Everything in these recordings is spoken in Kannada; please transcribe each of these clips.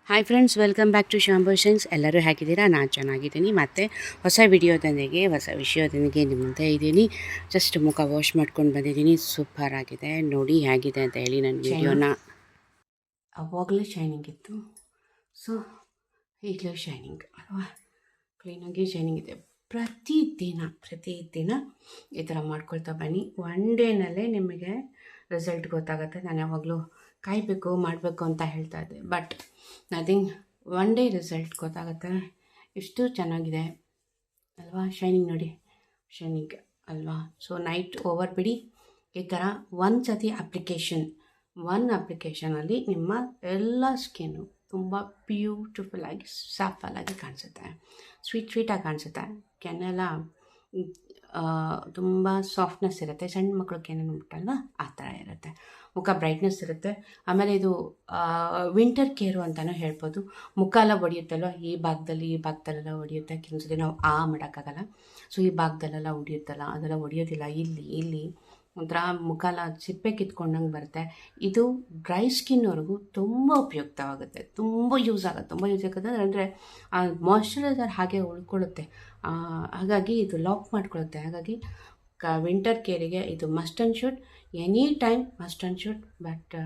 Hi friends, welcome back to Shambho shines. ಎಲ್ಲರೂ ಹೇಗಿದ್ದೀರಾ? ನಾನು ಚೆನ್ನಾಗಿದ್ದೀನಿ. ಮತ್ತು ಹೊಸ ವಿಷಯದೊಂದಿಗೆ ನಿಮ್ಮ ಮುಂದೆ ಇದ್ದೀನಿ. ಜಸ್ಟ್ ಮುಖ ವಾಶ್ ಮಾಡ್ಕೊಂಡು ಬಂದಿದ್ದೀನಿ. ಸೂಪರ್ ಆಗಿದೆ. ನೋಡಿ ಹೇಗಿದೆ ಅಂತ ಹೇಳಿ ನನ್ನ ವಿಡಿಯೋನ. ಅವಾಗಲೇ ಶೈನಿಂಗ್ ಇತ್ತು, ಸೊ ಈಗಲೂ ಶೈನಿಂಗ್ ಅಲ್ವಾ, ಕ್ಲೀನಾಗಿ ಶೈನಿಂಗ್ ಇದೆ. ಪ್ರತಿದಿನ ಈ ಥರ ಮಾಡ್ಕೊಳ್ತಾ ಬನ್ನಿ. ಒನ್ ಡೇನಲ್ಲೇ ನಿಮಗೆ ರಿಸಲ್ಟ್ ಗೊತ್ತಾಗುತ್ತೆ. ನಾನು ಯಾವಾಗಲೂ ಕಾಯಬೇಕು ಮಾಡಬೇಕು ಅಂತ ಹೇಳ್ತಾ ಇದ್ದೆ, but nothing, one day result ಗೊತ್ತಾಗುತ್ತೆ. ಎಷ್ಟು ಚೆನ್ನಾಗಿದೆ ಅಲ್ವಾ, ಶೈನಿಂಗ್ ನೋಡಿ, ಶೈನಿಂಗ್ ಅಲ್ವಾ. ಸೊ ನೈಟ್ ಓವರ್ ಬಿಡಿ. ಈ ಥರ ಒಂದು ಅಪ್ಲಿಕೇಶನಲ್ಲಿ ನಿಮ್ಮ ಎಲ್ಲ ಸ್ಕಿನ್ನು ತುಂಬ ಬ್ಯೂಟಿಫುಲ್ಲಾಗಿ ಸಾಫಲಾಗಿ ಕಾಣಿಸುತ್ತೆ, ಸ್ವೀಟಾಗಿ ಕಾಣಿಸುತ್ತೆ. ಕೆನ್ನೆಲ್ಲ ತುಂಬ ಸಾಫ್ಟ್ನೆಸ್ ಇರುತ್ತೆ. ಸಣ್ಣ ಮಕ್ಕಳು ಕೆನ್ನೆ ಮುಟ್ಟಲ್ವ ಆ ಥರ ಇರುತ್ತೆ. ಮುಖ ಬ್ರೈಟ್ನೆಸ್ ಇರುತ್ತೆ. ಆಮೇಲೆ ಇದು ವಿಂಟರ್ ಕೇರು ಅಂತಲೂ ಹೇಳ್ಬೋದು. ಮುಖ ಎಲ್ಲ ಒಡೆಯುತ್ತಲ್ವ, ಈ ಭಾಗದಲ್ಲೆಲ್ಲ ಒಡೆಯುತ್ತೆ. ಕೆಲವೊಂದ್ಸತಿ ನಾವು ಮಾಡೋಕ್ಕಾಗಲ್ಲ. ಸೊ ಈ ಭಾಗದಲ್ಲೆಲ್ಲ ಒಡೆಯುತ್ತಲ್ಲ, ಅದೆಲ್ಲ ಒಡೆಯೋದಿಲ್ಲ. ಇಲ್ಲಿ ಒಂಥರ ಮುಖ ಎಲ್ಲ ಸಿಪ್ಪೆ ಕಿತ್ಕೊಂಡಂಗೆ ಬರುತ್ತೆ. ಇದು ಡ್ರೈ ಸ್ಕಿನ್ನವ್ರಿಗೂ ತುಂಬ ಉಪಯುಕ್ತವಾಗುತ್ತೆ, ತುಂಬ ಯೂಸ್ ಆಗುತ್ತೆ. ಅಂದರೆ ಆ ಮಾಯ್ಶ್ಚರೈಸರ್ ಹಾಗೆ ಉಳ್ಕೊಳ್ಳುತ್ತೆ, ಹಾಗಾಗಿ ಇದು ಲಾಕ್ ಮಾಡ್ಕೊಳ್ಳುತ್ತೆ. ಹಾಗಾಗಿ ವಿಂಟರ್ ಕೇರಿಗೆ ಇದು must and should, any time must and should. But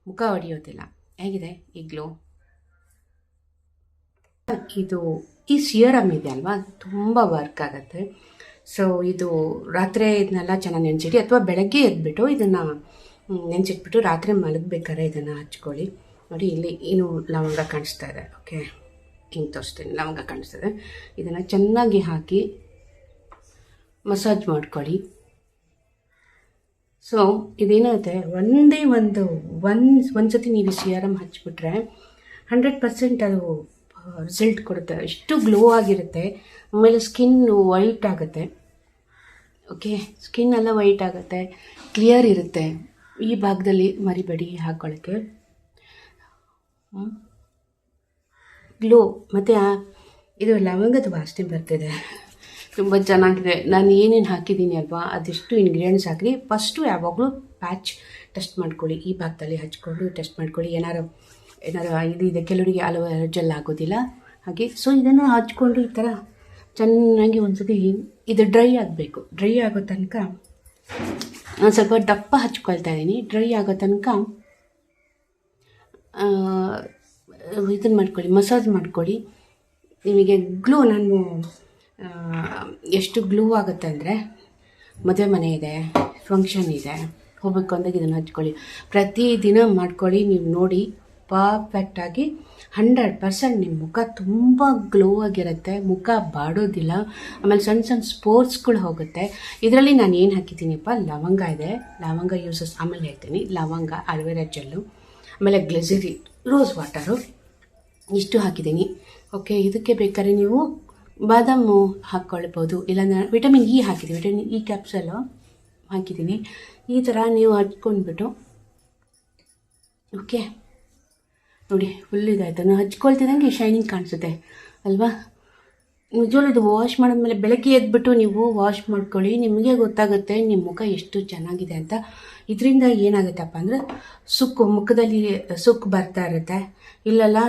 ಮುಖ ಹೊಡೆಯೋದಿಲ್ಲ. ಹೇಗಿದೆ ಈ ಗ್ಲೋ? ಇದು ಈ ಸಿಯರಮ್ ಇದೆ ಅಲ್ವಾ, ತುಂಬ ವರ್ಕ್ ಆಗುತ್ತೆ. ಸೊ ಇದು ರಾತ್ರಿ ಇದನ್ನೆಲ್ಲ ಚೆನ್ನಾಗಿ ನೆನೆಸಿಡಿ, ಅಥವಾ ಬೆಳಗ್ಗೆ ಎದ್ಬಿಟ್ಟು ಇದನ್ನು ನೆನೆಸಿಟ್ಬಿಟ್ಟು ರಾತ್ರಿ ಮಲಗಬೇಕಾದ್ರೆ ಇದನ್ನು ಹಚ್ಕೊಳ್ಳಿ. ನೋಡಿ, ಇಲ್ಲಿ ಏನು ಲವಂಗ ಕಾಣಿಸ್ತಾ ಇದೆ. ಓಕೆ, ಹಿಂಗೆ ತೋರಿಸ್ತೀನಿ, ಲವಂಗ ಕಾಣಿಸ್ತದೆ. ಇದನ್ನು ಚೆನ್ನಾಗಿ ಹಾಕಿ ಮಸಾಜ್ ಮಾಡ್ಕೊಳ್ಳಿ. ಸೊ ಇದೇನಾಗುತ್ತೆ, ಒಂದು ಸತಿ ನೀವು ಸಿಯರಮ್ ಹಚ್ಬಿಟ್ರೆ 100% ಅದು ರಿಸಲ್ಟ್ ಕೊಡುತ್ತೆ. ಎಷ್ಟು ಗ್ಲೋ ಆಗಿರುತ್ತೆ. ಆಮೇಲೆ ಸ್ಕಿನ್ನು ವೈಟ್ ಆಗುತ್ತೆ. ಓಕೆ, ಸ್ಕಿನ್ ಎಲ್ಲ ವೈಟ್ ಆಗುತ್ತೆ, ಕ್ಲಿಯರ್ ಇರುತ್ತೆ. ಈ ಭಾಗದಲ್ಲಿ ಮರಿಬೇಡಿ ಹಾಕ್ಕೊಳ್ಳೋಕ್ಕೆ. ಗ್ಲೋ. ಮತ್ತು ಇದು ಲವಂಗದ ವಾಸನೆ ಬರ್ತಿದೆ, ತುಂಬ ಚೆನ್ನಾಗಿದೆ. ನಾನು ಏನೇನು ಹಾಕಿದ್ದೀನಿ ಅಲ್ವಾ, ಅದೆಷ್ಟು ಇಂಗ್ರೀಡಿಯೆಂಟ್ಸ್ ಹಾಕಿ ಫಸ್ಟು ಯಾವಾಗಲೂ ಪ್ಯಾಚ್ ಟೆಸ್ಟ್ ಮಾಡ್ಕೊಳ್ಳಿ. ಈ ಭಾಗದಲ್ಲಿ ಹಚ್ಕೊಂಡು ಟೆಸ್ಟ್ ಮಾಡ್ಕೊಳ್ಳಿ. ಏನಾರು ಇದೆ, ಕೆಲವರಿಗೆ ಅಲೋವೆರಾ ಜೆಲ್ ಆಗೋದಿಲ್ಲ ಹಾಗೆ. ಸೊ ಇದನ್ನು ಹಚ್ಕೊಂಡು ಈ ಥರ ಚೆನ್ನಾಗಿ ಒಂದ್ಸತಿ ಇದು ಡ್ರೈ ಆಗಬೇಕು. ಡ್ರೈ ಆಗೋ ತನಕ ನಾನು ಸ್ವಲ್ಪ ದಪ್ಪ ಹಚ್ಕೊಳ್ತಾ ಇದ್ದೀನಿ. ಡ್ರೈ ಆಗೋ ತನಕ ಇದನ್ನು ಮಾಡ್ಕೊಳ್ಳಿ, ಮಸಾಜ್ ಮಾಡ್ಕೊಳ್ಳಿ. ನಿಮಗೆ ಗ್ಲೋ, ನಾನು ಎಷ್ಟು ಗ್ಲೂ ಆಗುತ್ತೆ ಅಂದರೆ, ಮದುವೆ ಮನೆ ಇದೆ, ಫಂಕ್ಷನ್ ಇದೆ, ಹೋಗಬೇಕು ಅಂದಾಗ ಇದನ್ನು ಹಚ್ಕೊಳ್ಳಿ. ಪ್ರತಿದಿನ ಮಾಡ್ಕೊಳ್ಳಿ. ನೀವು ನೋಡಿ, ಪರ್ಫೆಕ್ಟಾಗಿ 100% ನಿಮ್ಮ ಮುಖ ತುಂಬ ಗ್ಲೋ ಆಗಿರುತ್ತೆ. ಮುಖ ಬಾಡೋದಿಲ್ಲ. ಆಮೇಲೆ ಸಣ್ಣ ಸ್ಪೋರ್ಟ್ಸ್ಗಳು ಹೋಗುತ್ತೆ. ಇದರಲ್ಲಿ ನಾನು ಏನು ಹಾಕಿದ್ದೀನಿಪ್ಪ, ಲವಂಗ ಇದೆ, ಲವಂಗ ಯೂಸಸ್ ಆಮೇಲೆ ಹೇಳ್ತೀನಿ. ಲವಂಗ, ಅಲೋವೆರಾ ಜೆಲ್ಲು, ಆಮೇಲೆ ಗ್ಲಿಸರಿ, ರೋಸ್ ವಾಟರು, ಇಷ್ಟು ಹಾಕಿದ್ದೀನಿ. ಓಕೆ, ಇದಕ್ಕೆ ಬೇಕಾದ್ರೆ ನೀವು ಬಾದಾಮು ಹಾಕ್ಕೊಳ್ಬೋದು, ಇಲ್ಲ ನಾನು ವಿಟಮಿನ್ ಇ ಹಾಕಿದ್ದೀನಿ, ವಿಟಮಿನ್ ಇ ಕ್ಯಾಪ್ಸಲು ಹಾಕಿದ್ದೀನಿ. ಈ ಥರ ನೀವು ಹಚ್ಕೊಂಡ್ಬಿಟ್ಟು, ಓಕೆ ನೋಡಿ, ಫುಲ್ ಇದಾಯ್ತು. ನಾನು ಹಚ್ಕೊಳ್ತಿದ್ದಂಗೆ ಶೈನಿಂಗ್ ಕಾಣಿಸುತ್ತೆ ಅಲ್ವಾ. ನಿಜವೂ ಇದು ವಾಶ್ ಮಾಡಿದ್ಮೇಲೆ ಬೆಳಗ್ಗೆ ಎದ್ಬಿಟ್ಟು ನೀವು ವಾಶ್ ಮಾಡ್ಕೊಳ್ಳಿ, ನಿಮಗೆ ಗೊತ್ತಾಗುತ್ತೆ ನಿಮ್ಮ ಮುಖ ಎಷ್ಟು ಚೆನ್ನಾಗಿದೆ ಅಂತ. ಇದರಿಂದ ಏನಾಗುತ್ತಪ್ಪ ಅಂದರೆ, ಮುಖದಲ್ಲಿ ಸುಕ್ಕು ಬರ್ತಾ ಇರುತ್ತೆ, ಇಲ್ಲೆಲ್ಲ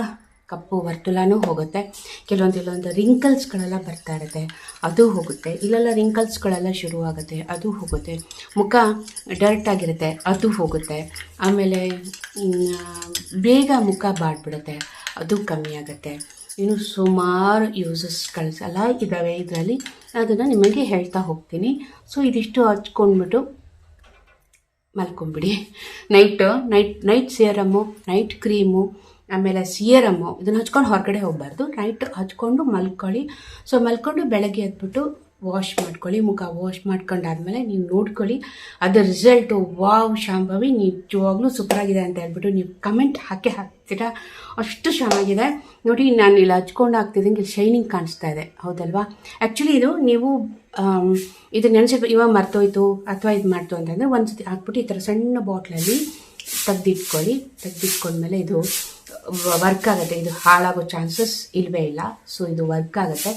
ಕಪ್ಪು ವರ್ತುಲನೂ ಹೋಗುತ್ತೆ. ಕೆಲವೊಂದು ರಿಂಕಲ್ಸ್ಗಳೆಲ್ಲ ಬರ್ತಾ ಇರುತ್ತೆ, ಅದು ಹೋಗುತ್ತೆ. ಇಲ್ಲೆಲ್ಲ ರಿಂಕಲ್ಸ್ಗಳೆಲ್ಲ ಶುರುವಾಗುತ್ತೆ, ಅದು ಹೋಗುತ್ತೆ. ಮುಖ ಡರ್ಟ್ ಆಗಿರುತ್ತೆ, ಅದು ಹೋಗುತ್ತೆ. ಆಮೇಲೆ ಬೇಗ ಮುಖ ಬಾಡ್ಬಿಡುತ್ತೆ, ಅದು ಕಮ್ಮಿ ಆಗುತ್ತೆ. ಇನ್ನು ಸುಮಾರು ಯೂಸಸ್ಗಳೆಲ್ಲ ಇದ್ದಾವೆ ಇದರಲ್ಲಿ, ಅದನ್ನು ನಿಮಗೆ ಹೇಳ್ತಾ ಹೋಗ್ತೀನಿ. ಸೊ ಇದಿಷ್ಟು ಹಚ್ಕೊಂಡ್ಬಿಟ್ಟು ಮಲ್ಕೊಂಬಿಡಿ. ನೈಟ್ ಸಿಯರಮ್ಮು, ನೈಟ್ ಕ್ರೀಮು, ಆಮೇಲೆ ಸಿಯರಮ್ಮು, ಇದನ್ನು ಹಚ್ಕೊಂಡು ಹೊರಗಡೆ ಹೋಗಬಾರ್ದು. ನೈಟ್ ಹಚ್ಕೊಂಡು ಮಲ್ಕೊಳ್ಳಿ. ಸೊ ಮಲ್ಕೊಂಡು ಬೆಳಗ್ಗೆ ಎದ್ಬಿಟ್ಟು ವಾಶ್ ಮಾಡ್ಕೊಳ್ಳಿ. ಮುಖ ವಾಶ್ ಮಾಡ್ಕೊಂಡಾದ್ಮೇಲೆ ನೀವು ನೋಡ್ಕೊಳ್ಳಿ ಅದರ ರಿಸಲ್ಟು. ವಾವ್ ಶಾಂಭವಿ, ನಿಜವಾಗ್ಲೂ ಸೂಪರಾಗಿದೆ ಅಂತ ಹೇಳ್ಬಿಟ್ಟು ನೀವು ಕಮೆಂಟ್ ಹಾಕ್ತೀರಾ, ಅಷ್ಟು ಚೆನ್ನಾಗಿದೆ. ನೋಡಿ, ನಾನು ಇಲ್ಲಿ ಹಚ್ಕೊಂಡು ಹಾಕ್ತಿದ್ದಂಗೆ ಶೈನಿಂಗ್ ಕಾಣಿಸ್ತಾ ಇದೆ, ಹೌದಲ್ವಾ. ಆ್ಯಕ್ಚುಲಿ ಇದು ನೀವು ಇದು ನೆನೆಸಿಟ್ಟು ಇವಾಗ ಮರ್ತೋಯ್ತು ಅಥವಾ ಇದು ಮಾಡ್ತು ಅಂತಂದರೆ ಒಂದ್ಸತಿ ಹಾಕ್ಬಿಟ್ಟು ಈ ಥರ ಸಣ್ಣ ಬಾಟ್ಲಲ್ಲಿ ತೆಗೆದಿಟ್ಕೊಂಡ್ಮೇಲೆ ಇದು ವರ್ಕ್ ಆಗುತ್ತೆ. ಇದು ಹಾಳಾಗೋ ಚಾನ್ಸಸ್ ಇಲ್ಲವೇ ಇಲ್ಲ. ಸೊ ಇದು ವರ್ಕ್ ಆಗುತ್ತೆ.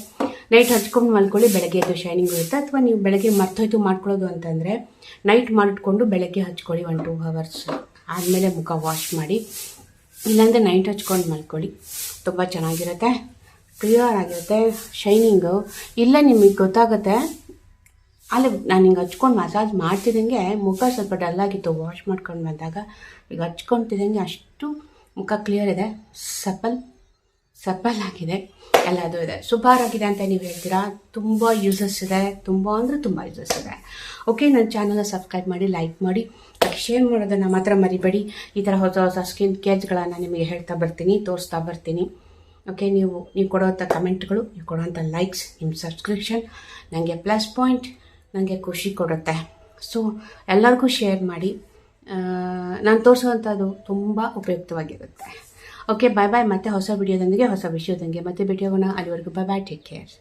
ನೈಟ್ ಹಚ್ಕೊಂಡು ಮಲ್ಕೊಳ್ಳಿ, ಬೆಳಗ್ಗೆ ಎದ್ದು ಶೈನಿಂಗ್ ಇರುತ್ತೆ. ಅಥವಾ ನೀವು ಬೆಳಗ್ಗೆ ಮರ್ತೋಯ್ತು ಮಾಡ್ಕೊಳ್ಳೋದು ಅಂತಂದರೆ ನೈಟ್ ಮಾಡಿಟ್ಕೊಂಡು ಬೆಳಗ್ಗೆ ಹಚ್ಕೊಳ್ಳಿ 1-2 hours ಆದಮೇಲೆ ಮುಖ ವಾಶ್ ಮಾಡಿ. ಇಲ್ಲಾಂದರೆ ನೈಟ್ ಹಚ್ಕೊಂಡು ಮಲ್ಕೊಳ್ಳಿ, ತುಂಬ ಚೆನ್ನಾಗಿರುತ್ತೆ, ಕ್ಲಿಯರ್ ಆಗಿರುತ್ತೆ, ಶೈನಿಂಗು. ಇಲ್ಲ ನಿಮಗೆ ಗೊತ್ತಾಗುತ್ತೆ, ಅಲ್ಲ ನಾನು ಹಿಂಗೆ ಹಚ್ಕೊಂಡು ಮಸಾಜ್ ಮಾಡ್ತಿದ್ದಂಗೆ ಮುಖ ಸ್ವಲ್ಪ ಡಲ್ಲಾಗಿತ್ತು ವಾಶ್ ಮಾಡ್ಕೊಂಡು ಬಂದಾಗ. ಈಗ ಹಚ್ಕೊತಿದ್ದಂಗೆ ಅಷ್ಟು ಮುಖ ಕ್ಲಿಯರ್ ಇದೆ, ಸಪ್ಪಲ್ ಆಗಿದೆ, ಎಲ್ಲದೂ ಇದೆ, ಸುಮಾರಾಗಿದೆ ಅಂತ ನೀವು ಹೇಳ್ತೀರಾ. ತುಂಬ ಯೂಸಸ್ ಇದೆ, ತುಂಬ ಅಂದರೆ ತುಂಬ ಯೂಸಸ್ ಇದೆ. ಓಕೆ, ನನ್ನ ಚಾನಲ್ನ ಸಬ್ಸ್ಕ್ರೈಬ್ ಮಾಡಿ, ಲೈಕ್ ಮಾಡಿ, ಶೇರ್ ಮಾಡೋದನ್ನು ಮಾತ್ರ ಮರಿಬೇಡಿ. ಈ ಥರ ಹೊಸ ಹೊಸ ಸ್ಕಿನ್ ಕೇರ್ಸ್ಗಳನ್ನು ನಿಮಗೆ ಹೇಳ್ತಾ ಬರ್ತೀನಿ, ತೋರಿಸ್ತಾ ಬರ್ತೀನಿ. ಓಕೆ, ನೀವು ಕೊಡೋವಂಥ ಕಮೆಂಟ್ಗಳು, ನೀವು ಕೊಡೋವಂಥ ಲೈಕ್ಸ್, ನಿಮ್ಮ ಸಬ್ಸ್ಕ್ರಿಪ್ಷನ್ ನನಗೆ ಪ್ಲಸ್ ಪಾಯಿಂಟ್, ನನಗೆ ಖುಷಿ ಕೊಡುತ್ತೆ. ಸೊ ಎಲ್ಲರಿಗೂ ಶೇರ್ ಮಾಡಿ. ನಾನು ತೋರಿಸುವಂಥದ್ದು ತುಂಬ ಉಪಯುಕ್ತವಾಗಿರುತ್ತೆ. ಓಕೆ, ಬಾಯ್ ಬಾಯ್. ಮತ್ತೆ ಹೊಸ ವಿಡಿಯೋದೊಂದಿಗೆ, ಹೊಸ ವಿಷಯದೊಂದಿಗೆ ಮತ್ತೆ ಭೇಟಿಯಾಗೋಣ. ಅಲ್ಲಿವರೆಗೂ ಬಾಯ್ ಬಾಯ್, ಟೇಕ್ ಕೇರ್.